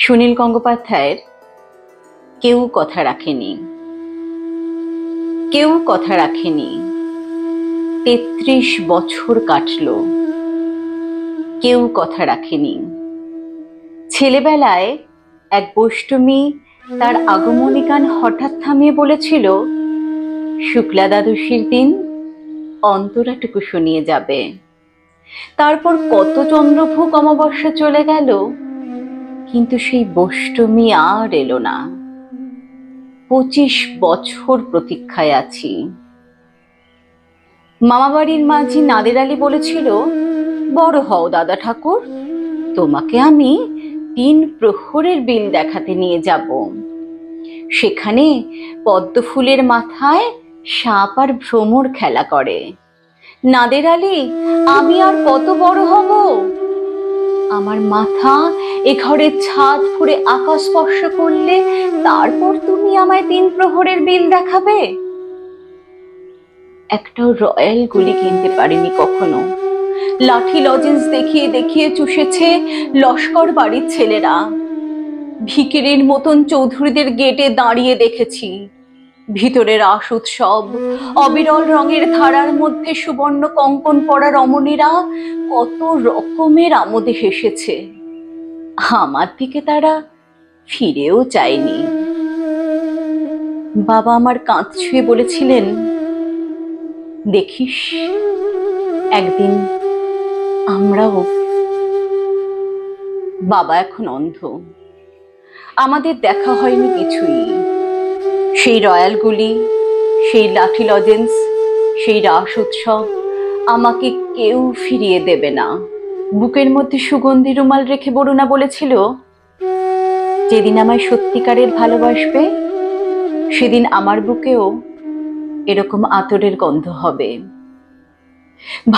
সুনীল গঙ্গোপাধ্যায়ের কেউ কথা রাখেনি। কেউ কথা রাখেনি, ৩৩ বছর কাটলো, কেউ কথা রাখেনি। ছেলেবেলায় এক বৈষ্টমী তার আগমনী গান হঠাৎ থামিয়ে বলেছিল, শুক্লা দ্বাদশীর দিন অন্তরাটুকু শুনিয়ে যাবে। তারপর কত চন্দ্রভোগ অমাবস্যা চলে গেল, কিন্তু সেই বৈষ্টমী আর এলো না। ২৫ বছর প্রতীক্ষায় আছি। মামাবাড়ির মাঝি নাদের আলী বলেছিল, বড় হও দাদা ঠাকুর, তোমাকে আমি ৩ প্রহরের বিল দেখাতে নিয়ে যাব। সেখানে পদ্ম ফুলের মাথায় সাপ আর ভ্রমর খেলা করে। নাদের আলী, আমি আর কত বড় হব? আমার মাথা এ ঘরের ছাদ ফুঁড়ে আকাশ স্পর্শ করলে তারপর তুমি আমায় ৩ প্রহরের বিল দেখাবে? একটাও রয়্যাল গুলি কিনতে পারিনি কখনো। লাঠি লজেন্স দেখিয়ে দেখিয়ে চুষেছে লস্কর বাড়ির ছেলেরা। ভিখিরির মতন চৌধুরীদের গেটে দাঁড়িয়ে দেখেছি। ভিতরে রাস উৎসব, অবিরল রঙের ধারার মধ্যে সুবর্ণ কঙ্কন পরা রমণীরা কত রকমের আমোদে হেসেছে। আমার দিকে তারা ফিরেও চায়নি। বাবা আমার কাঁধ ছুঁয়ে বলেছিলেন, দেখিস একদিন আমরাও। বাবা এখন অন্ধ, আমাদের দেখা হয়নি কিছুই। সেই রয়্যালগুলি, সেই লাঠি লজেন্স, সেই রাস উৎসব আমাকে কেউ ফিরিয়ে দেবে না। বুকের মধ্যে সুগন্ধি রুমাল রেখে বরুণা বলেছিল, যেদিন আমায় সত্যিকারের ভালোবাসবে সেদিন আমার বুকেও এরকম আতরের গন্ধ হবে।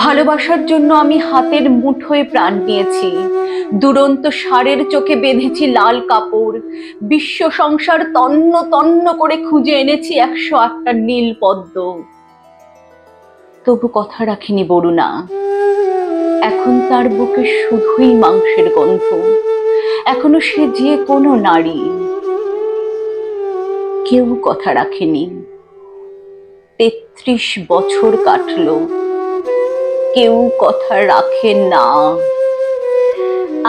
ভালোবাসার জন্য আমি হাতের মুঠোয় প্রাণ নিয়েছি, দুরন্ত ষাঁড়ের চোখে বেঁধেছি লাল কাপড়, বিশ্ব সংসার তন্ন তন্ন করে খুঁজে এনেছি ১০৮টা নীল পদ্ম। তবু কথা রাখিনি বরুণা। এখন তার বুকে শুধুই মাংসের গন্ধ। এখনো সে যে কোনো নারী। কেউ কথা রাখেনি। ৩৩ বছর কাটলো, কেউ কথা রাখে না।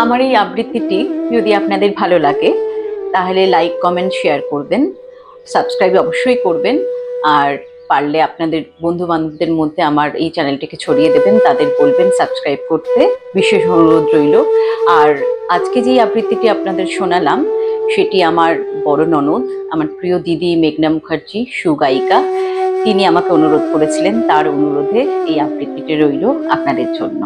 আমার এই আবৃত্তিটি যদি আপনাদের ভালো লাগে তাহলে লাইক, কমেন্ট, শেয়ার করবেন, সাবস্ক্রাইব অবশ্যই করবেন। আর পারলে আপনাদের বন্ধু বান্ধবদের মধ্যে আমার এই চ্যানেলটিকে ছড়িয়ে দেবেন, তাদের বলবেন সাবস্ক্রাইব করতে, বিশেষ অনুরোধ রইল। আর আজকে যে আবৃত্তিটি আপনাদের শোনালাম সেটি আমার বড় ননদ, আমার প্রিয় দিদি মেঘনা মুখার্জি, সুগায়িকা, তিনি আমাকে অনুরোধ করেছিলেন। তার অনুরোধে এই আবৃত্তিটি রইল আপনাদের জন্য।